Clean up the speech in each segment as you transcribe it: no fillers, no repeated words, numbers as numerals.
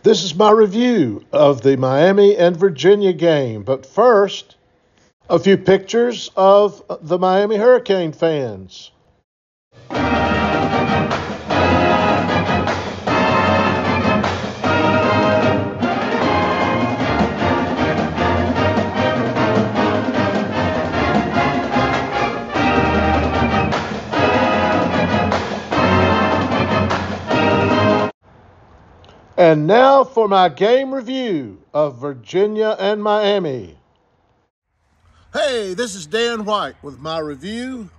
This is my review of the Miami and Virginia game. But first, a few pictures of the Miami Hurricane fans. And now for my game review of Virginia and Miami. Hey, this is Dan White with my review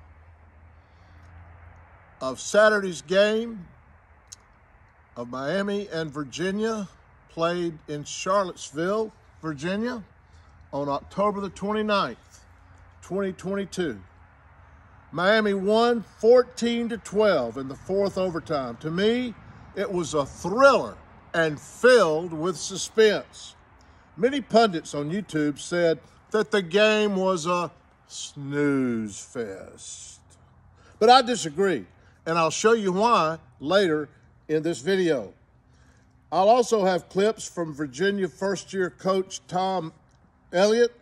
of Saturday's game of Miami and Virginia, played in Charlottesville, Virginia, on October the 29th, 2022. Miami won 14-12 in the fourth overtime. To me, it was a thriller and filled with suspense. Many pundits on YouTube said that the game was a snooze fest. But I disagree, and I'll show you why later in this video. I'll also have clips from Virginia first-year coach Tom Elliott,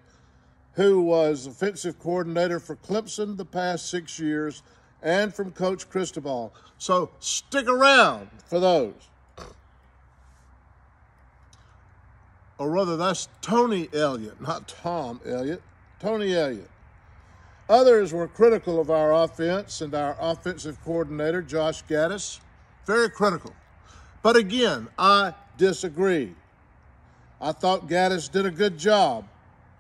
who was offensive coordinator for Clemson the past 6 years, and from Coach Cristobal. So stick around for those. Or rather, that's Tony Elliott, not Tom Elliott, Tony Elliott. Others were critical of our offense and our offensive coordinator, Josh Gattis, very critical. But again, I disagree. I thought Gattis did a good job.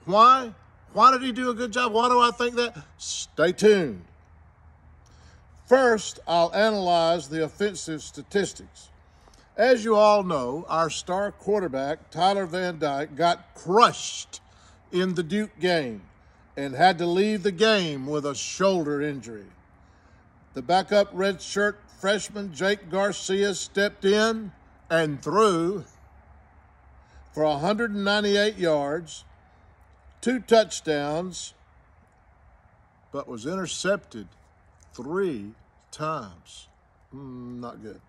Why? Why did he do a good job? Why do I think that? Stay tuned. First, I'll analyze the offensive statistics. As you all know, our star quarterback, Tyler Van Dyke, got crushed in the Duke game and had to leave the game with a shoulder injury. The backup redshirt freshman, Jake Garcia, stepped in and threw for 198 yards, 2 touchdowns, but was intercepted 3 times. Not good.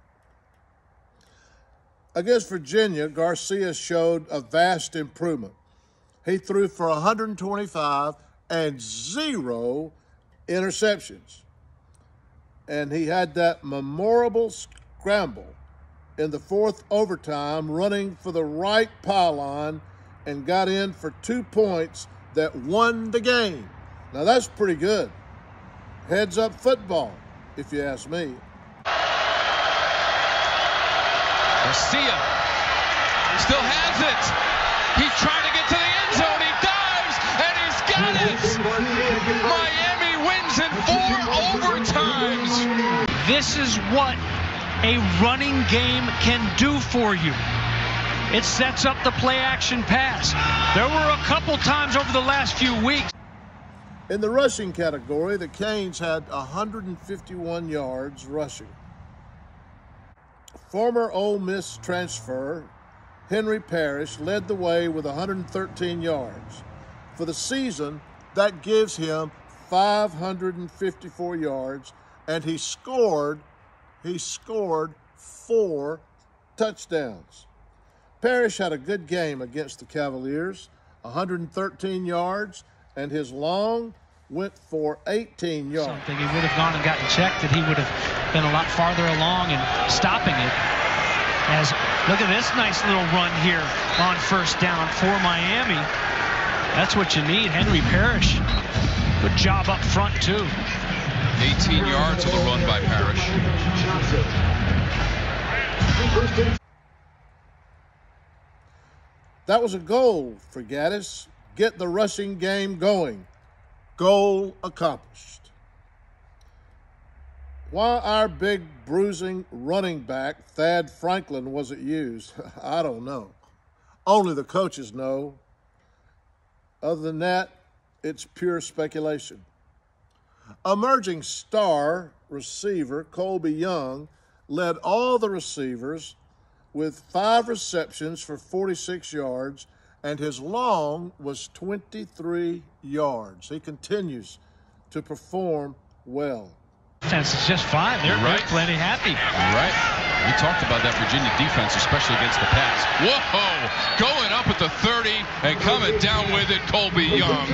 Against Virginia, Garcia showed a vast improvement. He threw for 125 and 0 interceptions. And he had that memorable scramble in the fourth overtime, running for the right pylon, and got in for 2 points that won the game. Now that's pretty good. Heads up football, if you ask me. Garcia still has it. He's trying to get to the end zone. He dives, and he's got it. Miami wins in 4 overtimes. This is what a running game can do for you. It sets up the play-action pass. There were a couple times over the last few weeks. In the rushing category, the Canes had 151 yards rushing. Former Ole Miss transfer Henry Parrish led the way with 113 yards. For the season, that gives him 554 yards, and he scored 4 touchdowns. Parrish had a good game against the Cavaliers, 113 yards, and his long went for 18 yards. Something he would have gone and gotten checked, and he would have been a lot farther along and stopping it. As look at this nice little run here on first down for Miami. That's what you need. Henry Parrish, good job up front too. 18 yards of the run by Parrish. That was a goal for Gattis. Get the rushing game going. Goal accomplished. Why our big bruising running back, Thad Franklin, wasn't used, I don't know. Only the coaches know. Other than that, it's pure speculation. Emerging star receiver Colby Young led all the receivers with 5 receptions for 46 yards, and his long was 23 yards. He continues to perform well. Defense is just fine. They're plenty happy. Right. We talked about that Virginia defense, especially against the pass. Whoa! Going up at the 30 and coming down with it, Colby Young.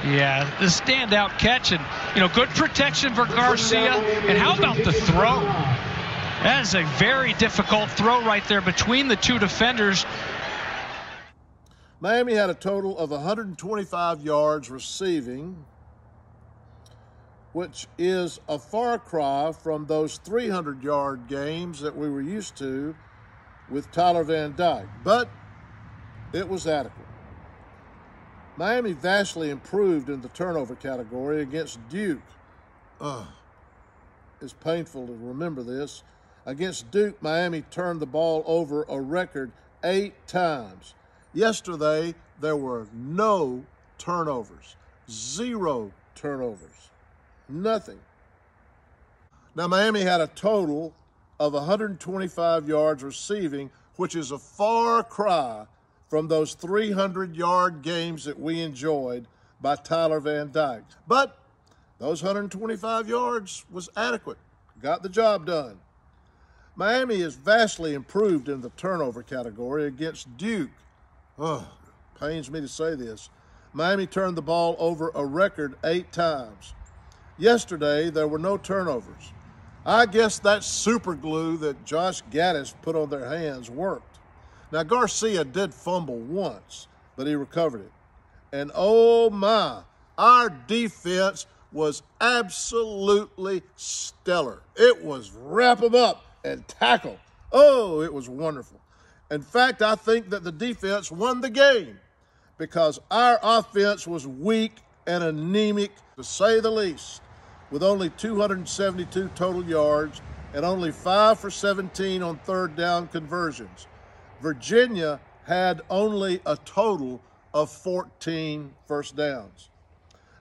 Yeah, the standout catch, and good protection for Garcia. And how about the throw? That is a very difficult throw right there between the two defenders. Miami had a total of 125 yards receiving, which is a far cry from those 300-yard games that we were used to with Tyler Van Dyke, but it was adequate. Miami vastly improved in the turnover category against Duke. It's painful to remember this. Against Duke, Miami turned the ball over a record 8 times. Yesterday, there were no turnovers, 0 turnovers. Nothing. Now, Miami had a total of 125 yards receiving, which is a far cry from those 300-yard games that we enjoyed by Tyler Van Dyke. But those 125 yards was adequate. Got the job done. Miami is vastly improved in the turnover category against Duke. Pains me to say this. Miami turned the ball over a record 8 times. Yesterday, there were no turnovers. I guess that super glue that Josh Gaddis put on their hands worked. Now, Garcia did fumble once, but he recovered it. And oh my, our defense was absolutely stellar. It was wrap them up and tackle. Oh, it was wonderful. In fact, I think that the defense won the game because our offense was weak and anemic, to say the least, with only 272 total yards and only 5 for 17 on third down conversions. Virginia had only a total of 14 first downs.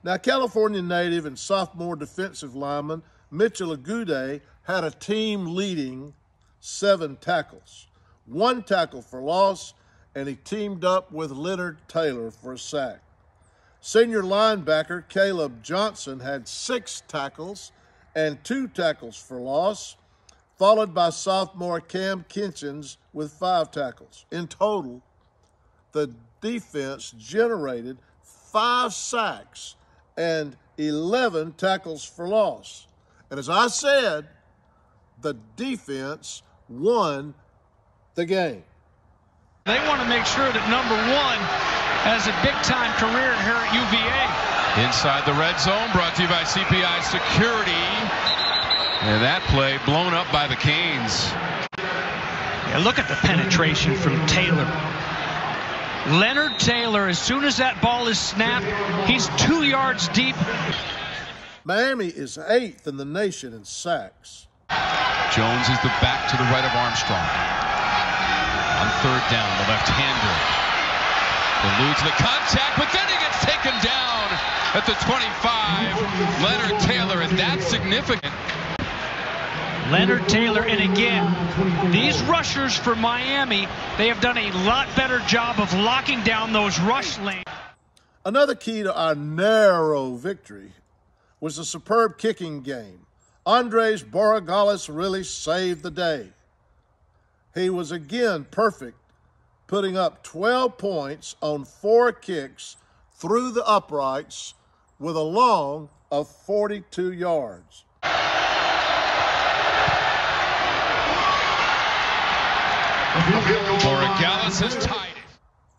Now, California native and sophomore defensive lineman Mitchell Agude had a team-leading 7 tackles, 1 tackle for loss, and he teamed up with Leonard Taylor for a sack. Senior linebacker Caleb Johnson had 6 tackles and 2 tackles for loss, followed by sophomore Cam Kinchins with 5 tackles. In total, the defense generated 5 sacks and 11 tackles for loss. And as I said, the defense won the game. They want to make sure that number 1 has a big-time career here at UVA. Inside the red zone, brought to you by CPI Security. And that play blown up by the Canes. Yeah, look at the penetration from Taylor. Leonard Taylor, as soon as that ball is snapped, he's 2 yards deep. Miami is 8th in the nation in sacks. Jones is the back to the right of Armstrong. On third down, the left-hander eludes the contact, but then he gets taken down at the 25. Leonard Taylor, and that's significant. Leonard Taylor, and again, these rushers for Miami, they have done a lot better job of locking down those rush lanes. Another key to our narrow victory was the superb kicking game. Andres Borregales really saved the day. He was again perfect, putting up 12 points on 4 kicks through the uprights with a long of 42 yards. Borregales is tied.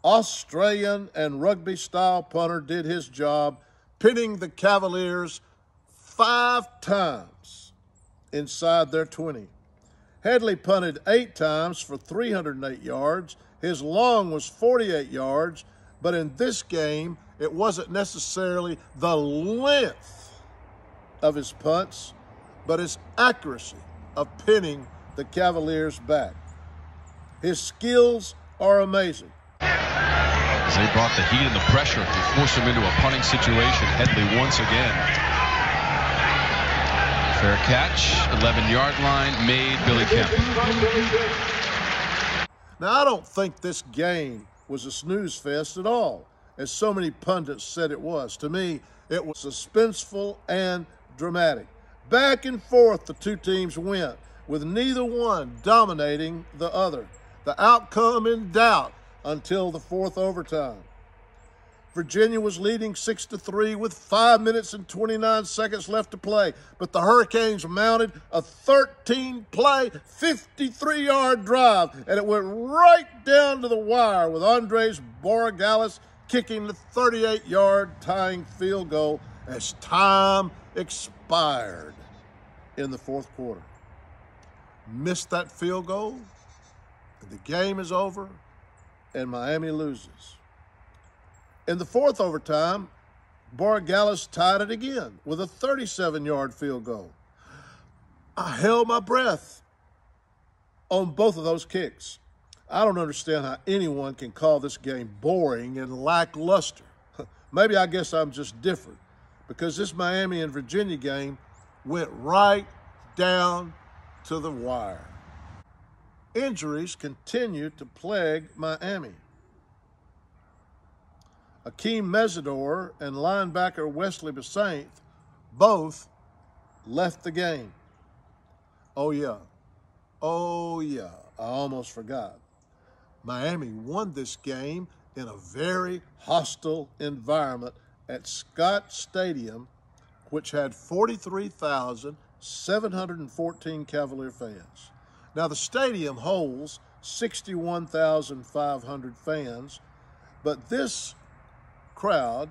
Australian and rugby-style punter did his job, pinning the Cavaliers 5 times inside their 20. Headley punted 8 times for 308 yards. His long was 48 yards, but in this game, it wasn't necessarily the length of his punts, but his accuracy of pinning the Cavaliers back. His skills are amazing. As they brought the heat and the pressure to force him into a punting situation, Headley once again. Fair catch, 11-yard line, made Billy Kemp. Now, I don't think this game was a snooze fest at all, as so many pundits said it was. To me, it was suspenseful and dramatic. Back and forth the two teams went, with neither one dominating the other. The outcome in doubt until the fourth overtime. Virginia was leading 6-3 with 5 minutes and 29 seconds left to play, but the Hurricanes mounted a 13-play, 53-yard drive, and it went right down to the wire with Andres Borregales kicking the 38-yard tying field goal as time expired in the fourth quarter. Missed that field goal, and the game is over, and Miami loses. In the fourth overtime, Borregales tied it again with a 37-yard field goal. I held my breath on both of those kicks. I don't understand how anyone can call this game boring and lackluster. Maybe I guess I'm just different, because this Miami and Virginia game went right down to the wire. Injuries continue to plague Miami. Akeem Mesidor and linebacker Wesley Bissainthe both left the game. Oh yeah, I almost forgot. Miami won this game in a very hostile environment at Scott Stadium, which had 43,714 Cavalier fans. Now the stadium holds 61,500 fans, but this crowd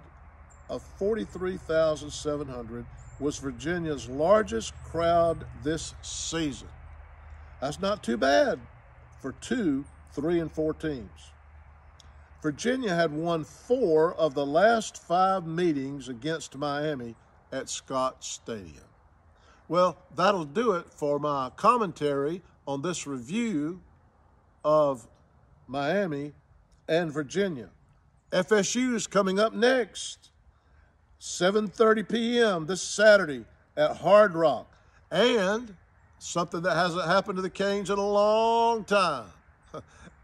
of 43,700 was Virginia's largest crowd this season. That's not too bad for 2 3-4 teams. Virginia had won 4 of the last 5 meetings against Miami at Scott Stadium. Well, that'll do it for my commentary on this review of Miami and Virginia. FSU is coming up next, 7:30 p.m. this Saturday at Hard Rock. And something that hasn't happened to the Canes in a long time,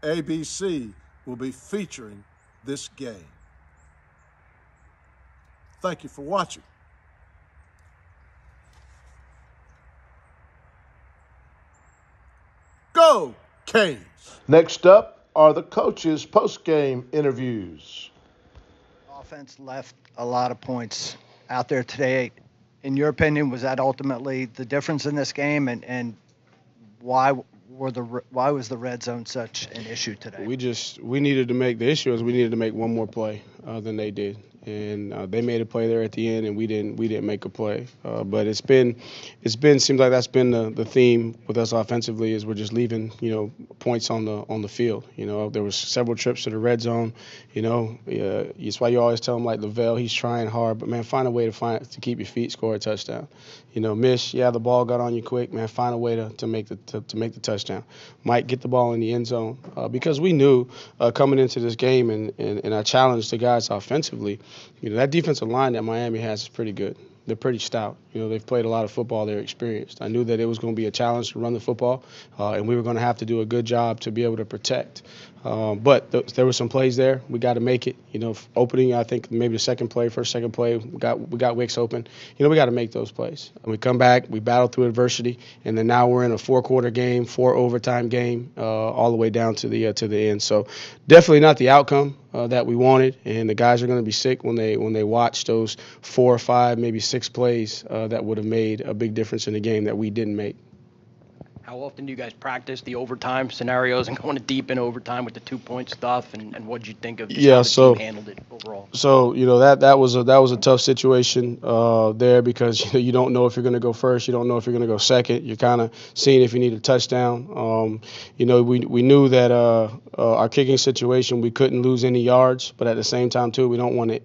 ABC will be featuring this game. Thank you for watching. Go Canes! Next up are the coaches' post-game interviews. Offense left a lot of points out there today. In your opinion, was that ultimately the difference in this game, and why was the red zone such an issue today? We needed to make the issue is we needed to make one more play than they did, and they made a play there at the end, and we didn't make a play. But it's been seems like that's been the theme with us offensively is we're just leaving points on the field. There was several trips to the red zone. It's why you always tell them like Lavelle, he's trying hard, but man, find a way to keep your feet, score a touchdown. Miss, the ball got on you quick, man, find a way to make the touchdown. Mike, get the ball in the end zone because we knew coming into this game and I challenged the guys offensively. That defensive line that Miami has is pretty good. They're pretty stout. They've played a lot of football. They're experienced. I knew that it was going to be a challenge to run the football, and we were going to have to do a good job to be able to protect. But there were some plays there. We got to make it. Opening, I think maybe the second play, second play, we got Wicks open. We got to make those plays. And we come back, we battle through adversity, and then now we're in a 4-quarter game, 4 overtime game, all the way down to the end. So definitely not the outcome that we wanted, and the guys are going to be sick when they watch those 4 or 5, maybe 6 plays that would have made a big difference in the game that we didn't make. How often do you guys practice the overtime scenarios and going deep in overtime with the 2-point stuff? And what did you think of how the team handled it overall? So that was a tough situation there because you don't know if you're going to go first, you don't know if you're going to go second. You're kind of seeing if you need a touchdown. We knew that our kicking situation we couldn't lose any yards, but at the same time too we don't want to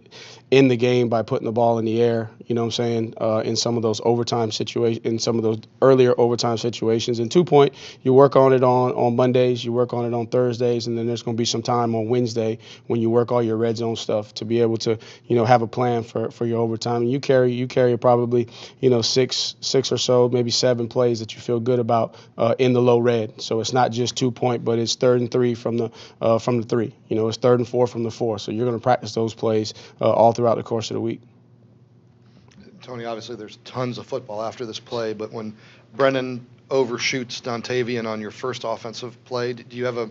end the game by putting the ball in the air. In some of those overtime situations, in some of those earlier overtime situations. And 2-point, you work on it on Mondays, you work on it on Thursdays, and then there's going to be some time on Wednesday when you work all your red zone stuff to be able to, have a plan for your overtime. And you carry probably, 6 or so, maybe 7 plays that you feel good about in the low red. So it's not just 2-point, but it's 3rd and 3 from the 3. It's 3rd and 4 from the 4. So you're going to practice those plays all throughout the course of the week. Tony, obviously there's tons of football after this play, but when Brennan overshoots Dontavian on your first offensive play, do you have a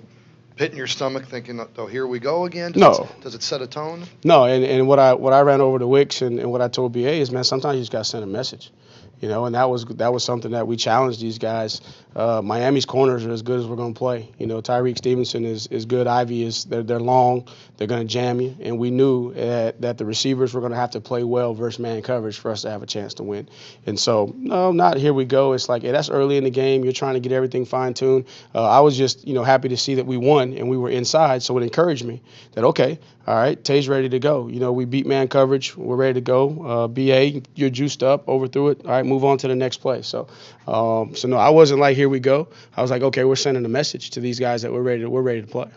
pit in your stomach thinking, oh, here we go again? Does it set a tone? No, and what I ran over to Wicks and what I told BA is, man, sometimes you just got to send a message. You know, and that was something that we challenged these guys. Miami's corners are as good as we're going to play. You know, Tyreek Stevenson is good. Ivy they're long. They're going to jam you. And we knew that the receivers were going to have to play well versus man coverage for us to have a chance to win. And so, no, not here we go. It's like, hey, that's early in the game. You're trying to get everything fine-tuned. I was just, happy to see that we won and we were inside. So it encouraged me that, okay, all right, Tay's ready to go. You know, we beat man coverage. We're ready to go. BA, you're juiced up, overthrew it. All right, move on to the next play. So no, I wasn't like, here we go. I was like, okay, we're sending a message to these guys that we're ready to play.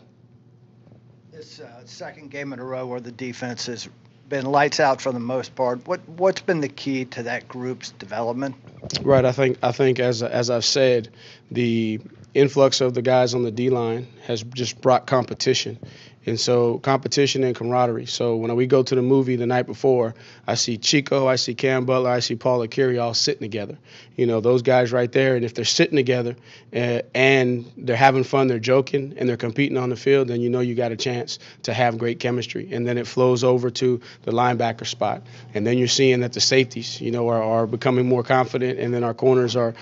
This second game in a row where the defense has been lights out for the most part. What's been the key to that group's development? Right. I think as I've said, the influx of the guys on the D-line has just brought competition. And so competition and camaraderie. So when we go to the movie the night before, I see Chico, I see Cam Butler, I see Paul Akiri all sitting together. You know, those guys right there. And if they're sitting together and they're having fun, they're joking, and they're competing on the field, then you know you got a chance to have great chemistry. And then it flows over to the linebacker spot. And then you're seeing that the safeties, are becoming more confident, and then our corners are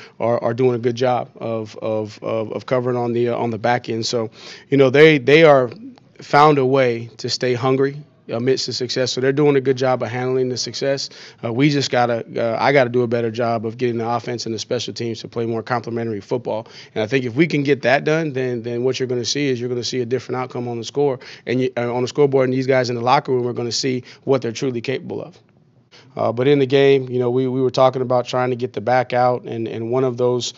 doing a good job of covering on the back end. So, they are found a way to stay hungry amidst the success. So they're doing a good job of handling the success. We just I got to do a better job of getting the offense and the special teams to play more complementary football. And I think if we can get that done, then what you're going to see is you're going to see a different outcome on the score and on the scoreboard. And these guys in the locker room are going to see what they're truly capable of. But in the game, we were talking about trying to get the back out, and one of those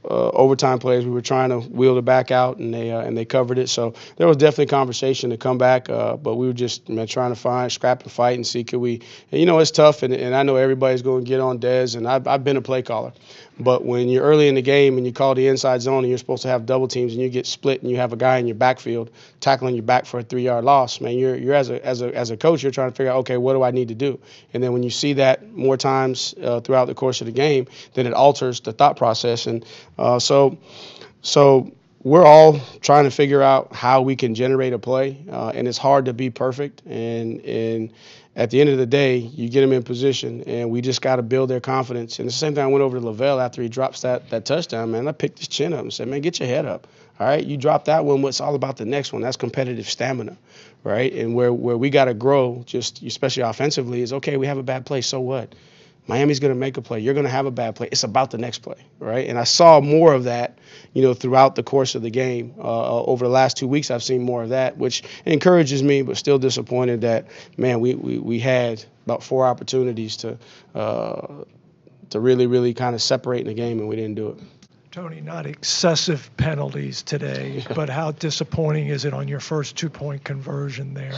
overtime plays, we were trying to wheel the back out, and they covered it. So there was definitely conversation to come back, but we were just trying to scrap and fight and see could we. And it's tough, and I know everybody's going to get on Dez, and I've been a play caller. But when you're early in the game and you call the inside zone and you're supposed to have double teams and you get split and you have a guy in your backfield tackling your back for a 3-yard loss, man, you're as a coach, you're trying to figure out, okay, what do I need to do? And then when you see that more times throughout the course of the game, then it alters the thought process. And so we're all trying to figure out how we can generate a play, and it's hard to be perfect. And at the end of the day, you get them in position, and we just got to build their confidence. And the same thing, I went over to Lavelle after he drops that touchdown, man. I picked his chin up and said, man, get your head up. All right, you drop that one, what's all about the next one? That's competitive stamina, right? And where we got to grow, just especially offensively, is, okay, we have a bad play, so what? Miami's going to make a play. You're going to have a bad play. It's about the next play, right? And I saw more of that, throughout the course of the game. Over the last 2 weeks, I've seen more of that, which encourages me, but still disappointed that, man, we had about 4 opportunities to really, really kind of separate in the game, and we didn't do it. Tony, not excessive penalties today, but how disappointing is it on your first 2-point conversion there,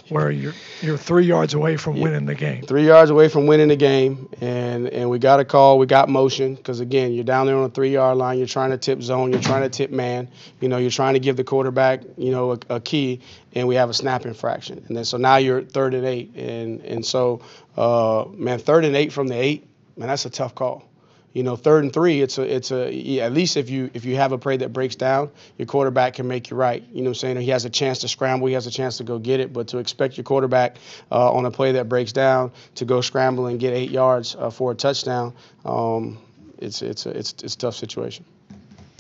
where you're 3 yards away from winning the game? 3 yards away from winning the game, and we got a call. We got motion because, again, you're down there on a 3-yard line. You're trying to tip zone. You're trying to tip man. You're trying to give the quarterback, a key, and we have a snap infraction. And then so now you're 3rd and 8, and so, man, 3rd and 8 from the 8, man, that's a tough call. 3rd and 3, it's at least if you have a play that breaks down, your quarterback can make you right. You know what I'm saying? He has a chance to scramble, he has a chance to go get it, but to expect your quarterback on a play that breaks down to go scramble and get 8 yards for a touchdown, it's a tough situation.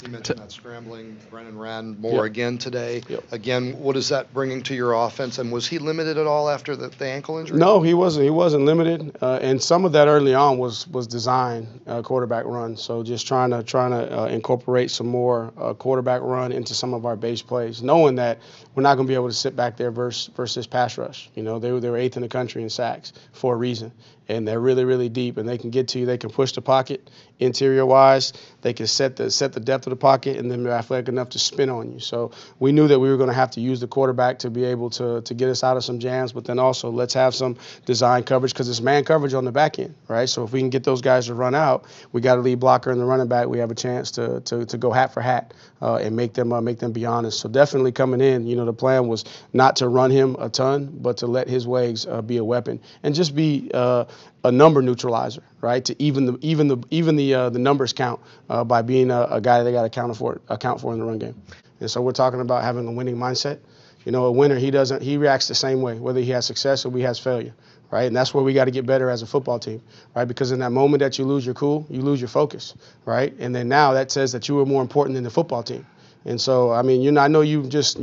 You mentioned that scrambling. Brennan ran more again today. Yep. Again, what is that bringing to your offense? And was he limited at all after the ankle injury? No, he wasn't. He wasn't limited. And some of that early on was design quarterback run. So just trying to incorporate some more quarterback run into some of our base plays, knowing that we're not going to be able to sit back there versus pass rush. They were 8th in the country in sacks for a reason. And they're really, really deep, and they can get to you. They can push the pocket interior-wise. They can set the depth of the pocket, and then they're athletic enough to spin on you. So we knew that we were going to have to use the quarterback to be able to get us out of some jams, but then also let's have some design coverage because it's man coverage on the back end, right? So if we can get those guys to run out, we got a lead blocker and the running back. We have a chance to go hat for hat and make them be honest. So definitely coming in, the plan was not to run him a ton, but to let his legs be a weapon and just be a number neutralizer, right? To even the numbers count by being a guy they got to account for in the run game. And so we're talking about having a winning mindset. A winner, he reacts the same way, whether he has success or he has failure, right? And that's where we got to get better as a football team, right? Because in that moment that you lose your cool, you lose your focus, right? And then now that says that you were more important than the football team. And so, I mean, I know you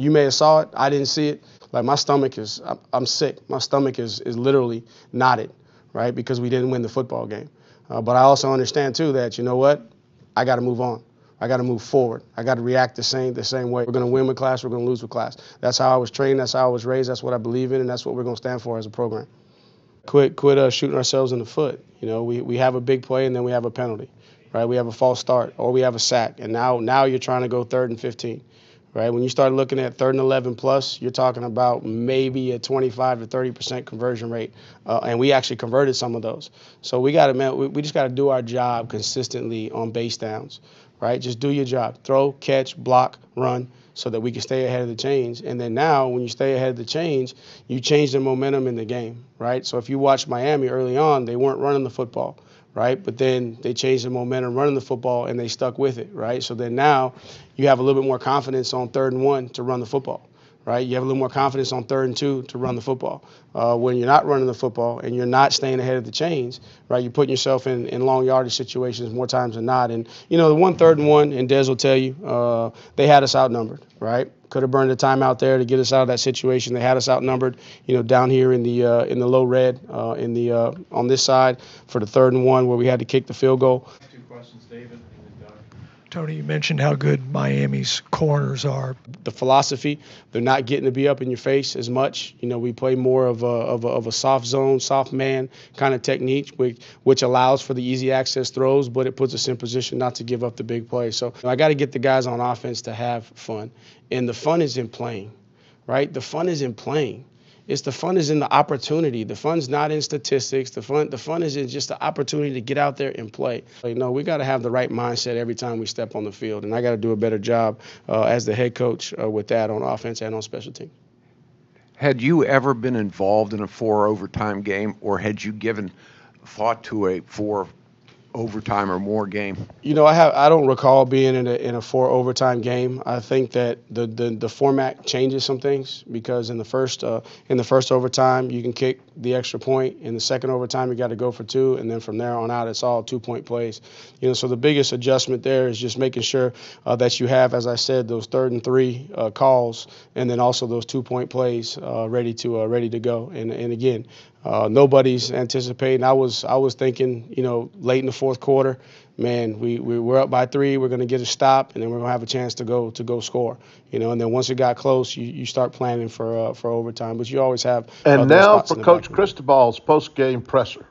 may have saw it. I didn't see it. Like my stomach I'm sick. My stomach is literally knotted, right? Because we didn't win the football game. But I also understand too that, you know what? I got to move on. I got to move forward. I got to react the same way. We're going to win with class. We're going to lose with class. That's how I was trained. That's how I was raised. That's what I believe in, and that's what we're going to stand for as a program. Quit shooting ourselves in the foot. We have a big play and then we have a penalty, right? We have a false start or we have a sack, and now you're trying to go 3rd and 15. Right? When you start looking at 3rd and 11 plus, you're talking about maybe a 25 to 30% conversion rate, and we actually converted some of those. So we just got to do our job consistently on base downs, right? Just do your job, throw, catch, block, run, so that we can stay ahead of the chains. And then now, when you stay ahead of the chains, you change the momentum in the game, right? So if you watch Miami early on, they weren't running the football, right? But then they changed the momentum running the football, and they stuck with it, right? So then now you have a little bit more confidence on 3rd and 1 to run the football, right? You have a little more confidence on 3rd and 2 to run the football. When you're not running the football and you're not staying ahead of the chains, right, you're putting yourself in long yardage situations more times than not. And, the 3rd and 1, and Des will tell you, they had us outnumbered, right? Could have burned a timeout there to get us out of that situation. They had us outnumbered, down here in the low red on this side for the 3rd and 1 where we had to kick the field goal. 2 questions, David. Tony, you mentioned how good Miami's corners are. The philosophy, they're not getting to be up in your face as much. We play more of a soft zone, soft man kind of technique, which allows for the easy access throws, but it puts us in position not to give up the big play. So I got to get the guys on offense to have fun. And the fun is in playing, right? The fun is in playing. The fun is in the opportunity. The fun's not in statistics. The fun is in just the opportunity to get out there and play. We got to have the right mindset every time we step on the field, and I got to do a better job as the head coach with that on offense and on special teams. Had you ever been involved in a 4 overtime game, or had you given thought to a 4 overtime or more game? I don't recall being in a 4 overtime game. I think that the format changes some things because in the first overtime you can kick the extra point. In the second overtime you got to go for 2, and then from there on out it's all 2-point plays. So the biggest adjustment there is just making sure that you have, as I said, those 3rd and 3 calls, and then also those 2-point plays ready to go. And again, nobody's anticipating. I was thinking, late in the 4th quarter, man, we're up by 3. We're going to get a stop, and then we're going to have a chance to go score. And then once it got close, you start planning for overtime. But you always have. And now for Coach Cristobal's post-game presser.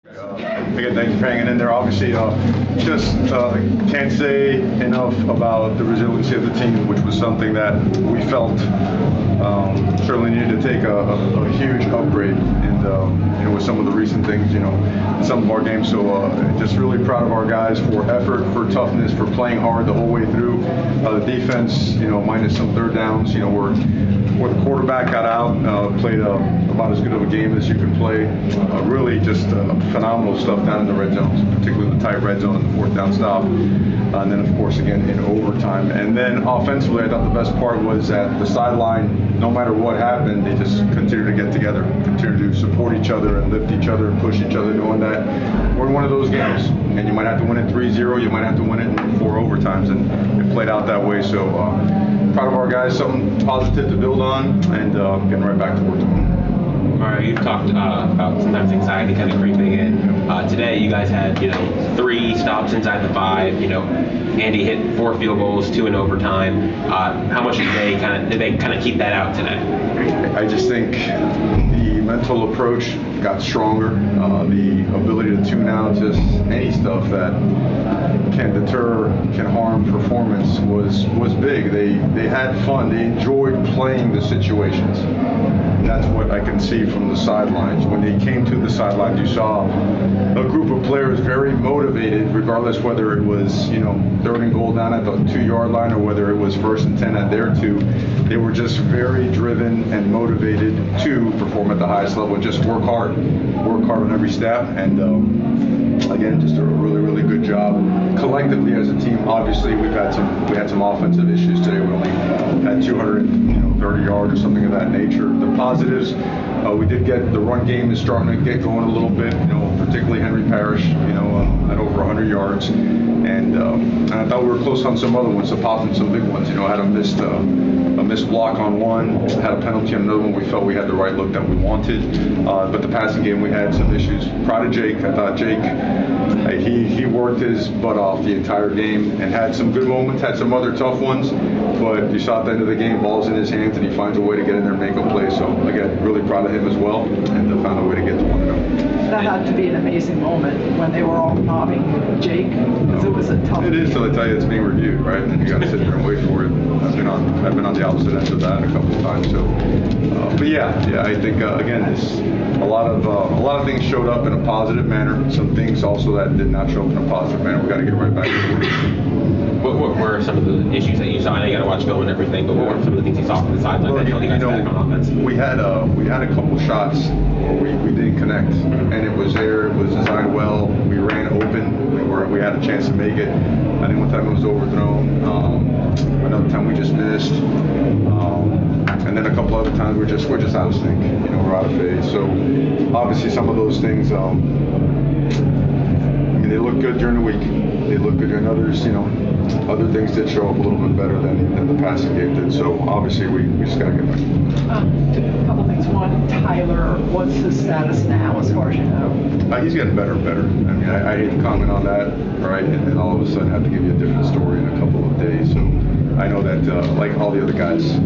Again, thank you for hanging in there. Obviously, can't say enough about the resiliency of the team, which was something that we felt certainly needed to take a huge upgrade. And with some of the recent things, in some of our games. So just really proud of our guys for effort, for toughness, for playing hard the whole way through. The defense, minus some 3rd downs, where the quarterback got out, played about as good of a game as you can play. Really just phenomenal stuff down in the red zones, particularly the tight red zone and the 4th down stop. And then, of course, again, in overtime. And then offensively, I thought the best part was at the sideline, no matter what happened, they just continue to get together, continue to support each other and lift each other and push each other, knowing that we're in one of those games. And you might have to win it 3-0, you might have to win it in 4 overtimes. And it played out that way. So proud of our guys, something positive to build on, and getting right back to work tomorrow. Mario, you've talked about sometimes anxiety kind of creeping in. Today, you guys had 3 stops inside the 5. Andy hit 4 field goals, 2 in overtime. How much did they kind of keep that out today? I just think the mental approach got stronger. The ability to tune out just any stuff that can deter, can harm performance was big. They had fun. They enjoyed playing the situations. That's what I can see from the sidelines. When they came to the sidelines, you saw a group of players very motivated, regardless whether it was, 3rd and goal down at the 2-yard line or whether it was 1st and 10 at their 2. They were just very driven and motivated to perform at the highest level and just work hard on every step. And again, just a really, really good job collectively as a team. Obviously, we had some offensive issues today. We only had 230 yards or something of that nature. The positives, we did get the run game is starting to get going a little bit. Particularly Henry Parrish, at over 100 yards, and I thought we were close on some other ones, so popping some big ones. Had a missed block on one, had a penalty on another one. We felt we had the right look that we wanted, but the passing game we had some issues. Proud of Jake. I thought Jake, he worked his butt off the entire game and had some good moments, had some other tough ones, but you saw at the end of the game, ball's in his hands, and he finds a way to get in there and make a play. So again, really proud of him as well, and found a way to get to 1-0. That had to be an amazing moment when they were all mobbing Jake, because it was a tough game. It is, till they tell you it's being reviewed, right? And then you got to sit there and wait for it. I've been on the opposite end of that a couple of times. So, but yeah, I think again, a lot of things showed up in a positive manner. Some things also that did not show up in a positive manner. We got to get right back to it. What were some of the issues that you saw? I know you got to watch film and everything, but what were some of the things you saw from the sideline that held you guys back on offense? We had a couple shots where we didn't connect, and it was there. It was designed well. We ran open. We had a chance to make it. I think one time it was overthrown. Another time we just missed. And then a couple other times we're just out of sync. We're out of phase. So obviously some of those things. They look good during the week. They look good during others. Other things did show up a little bit better than the passing game did. So obviously we just got to get back. A couple things. One, Tyler, what's his status now as far as you know? He's getting better and better. I hate to comment on that, right? And then all of a sudden have to give you a different story in a couple of days. So I know that like all the other guys,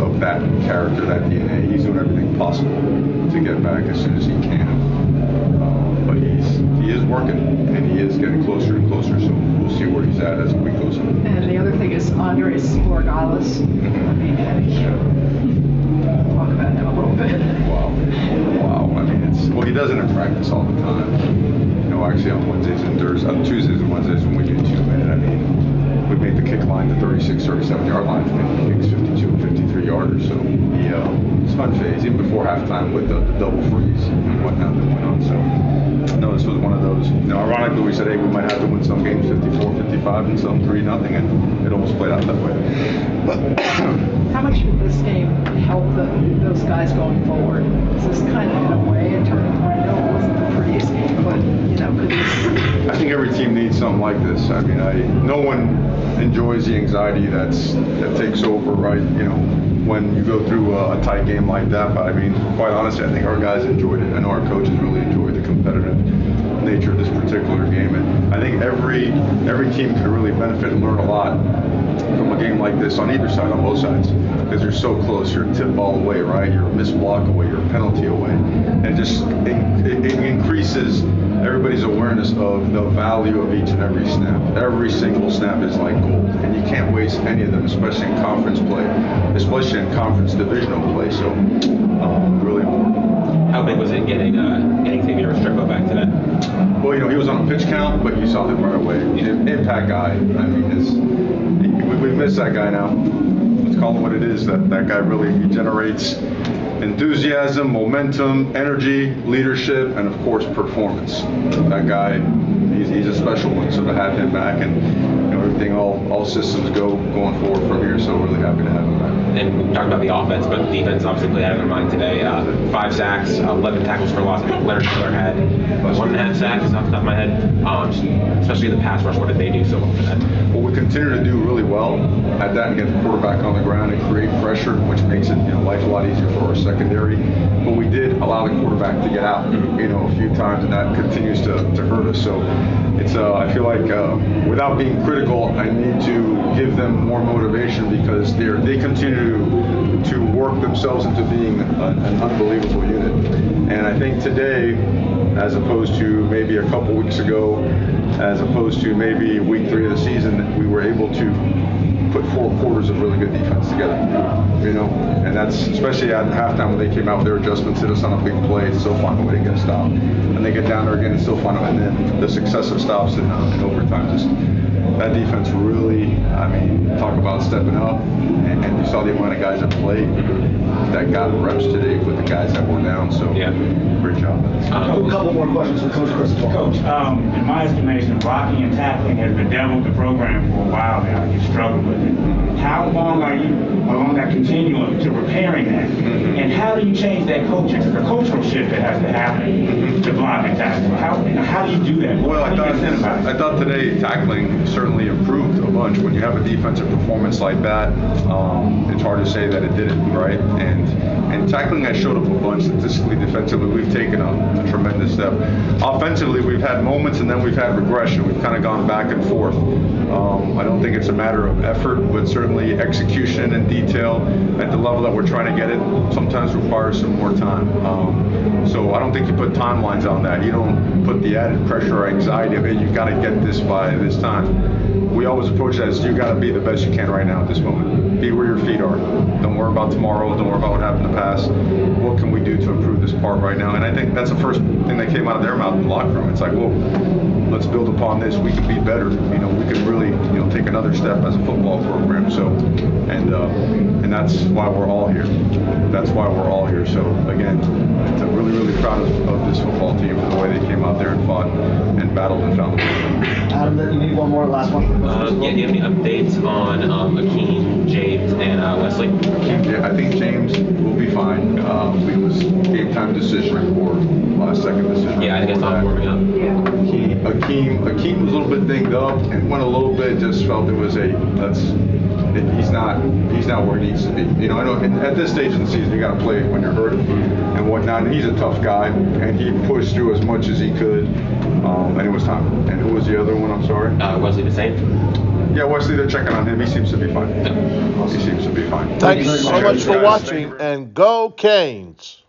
of that character, that DNA, he's doing everything possible to get back as soon as he can. But he is working, and he is getting closer and closer, so we'll see where he's at as the week goes on. And the other thing is Andres Borregales. Talk about him a little bit. Wow. He does it in practice all the time. Actually on Wednesdays and Thursdays, on Tuesdays and Wednesdays when we do 2-minute, we make the kick line to 36, 37-yard line, and he kicks 52 and 53-yarders. So it's fun phase, even before halftime with the double freeze and whatnot that went on. So no, this was one of those. Ironically, we said, hey, we might have to win some games 54, 55, and some 3-0, and it almost played out that way. But how much did this game help those guys going forward? Is this kind of, in a way, a turning point? I know it wasn't the prettiest game, but, could this... I think every team needs something like this. No one enjoys the anxiety that takes over, right? When you go through a tight game like that. But quite honestly, I think our guys enjoyed it. I know our coaches really enjoyed the competitive nature of this particular game, and I think every team could really benefit and learn a lot from a game like this on either side, on both sides, because you're so close. You're a tip ball away, right? You're a missed block away. You're a penalty away, and it increases everybody's awareness of the value of each and every snap. Every single snap is like gold, and you can't waste any of them, especially in conference play, especially in conference divisional play. So, really important. How big was it getting Xavier Restrepo back to that? Well, he was on a pitch count, but you saw him right away. Impact guy. We've missed that guy now. Let's call him what it is. That guy really generates enthusiasm, momentum, energy, leadership, and of course performance. That guy, he's a special one. So to have him back and everything, all systems going forward from here. So really happy to have him back. And we talked about the offense, but the defense obviously played out of their mind today. 5 sacks, 11 tackles for loss. I think Leonard Miller had 1.5 sacks off the top of my head. Especially in the pass rush, what did they do so well for that? Well, we continue to do really well at that and get the quarterback on the ground and create pressure, which makes it life a lot easier for our secondary. But we did allow the quarterback to get out, a few times, and that continues to hurt us. So it's I feel like without being critical, I need to give them more motivation because they continue to work themselves into being an unbelievable unit. And I think today, as opposed to maybe a couple weeks ago, as opposed to maybe week 3 of the season, we were able to put 4 quarters of really good defense together, and that's especially at halftime when they came out with their adjustments, hit us on a big play, and still find a way to get a stop, and they get down there again and still find a way, and then the successive stops in overtime. Just that defense really, talk about stepping up, and you saw the amount of guys that played that got reps today with the guys that were down. So great job. A couple more questions for Coach Chris. Coach, in my estimation, blocking and tackling has bedeviled the program for a while now. You struggle with it. How long are you along that continuum to repairing that? And how do you change that culture? It's a cultural shift that has to happen to block and tackle. How do you do that? Well, I thought today tackling certainly improved a bunch. When you have a defensive performance like that, it's hard to say that it didn't, right? And tackling has showed up a bunch statistically. Defensively, we've taken a tremendous step. Offensively, we've had moments and then we've had regression. We've kind of gone back and forth. I don't think it's a matter of effort, but certainly execution and detail at the level that we're trying to get it sometimes requires some more time. So I don't think you put timelines on that. You don't put the added pressure or anxiety of it. You've got to get this by this time. We always approach it as you got to be the best you can right now at this moment. Be where your feet are. Don't worry about tomorrow. Don't worry about what happened in the past. What can we do to improve this part right now? And I think that's the first thing that came out of their mouth in the locker room. It's like, whoa, let's build upon this. We can be better. We can really, take another step as a football program. So, and that's why we're all here. That's why we're all here. So again, I'm really, really proud of this football team for the way they came out there and fought and battled and found the win. Adam, you need one more, last one. Do you have any updates on Akeem, James, and Wesley? Yeah, I think James will be fine. It was game time decision or last second decision. Yeah, I think I saw him warming up. Akeem was a little bit dinged up and went a little bit. Just felt it was he's not where he needs to be. I know at this stage in the season you got to play when you're hurt and whatnot. And he's a tough guy, and he pushed through as much as he could, and it was time. And who was the other one? I'm sorry. Wesley the same. Yeah, Wesley, they're checking on him. He seems to be fine. He seems to be fine. Thanks so much for watching, and go Canes.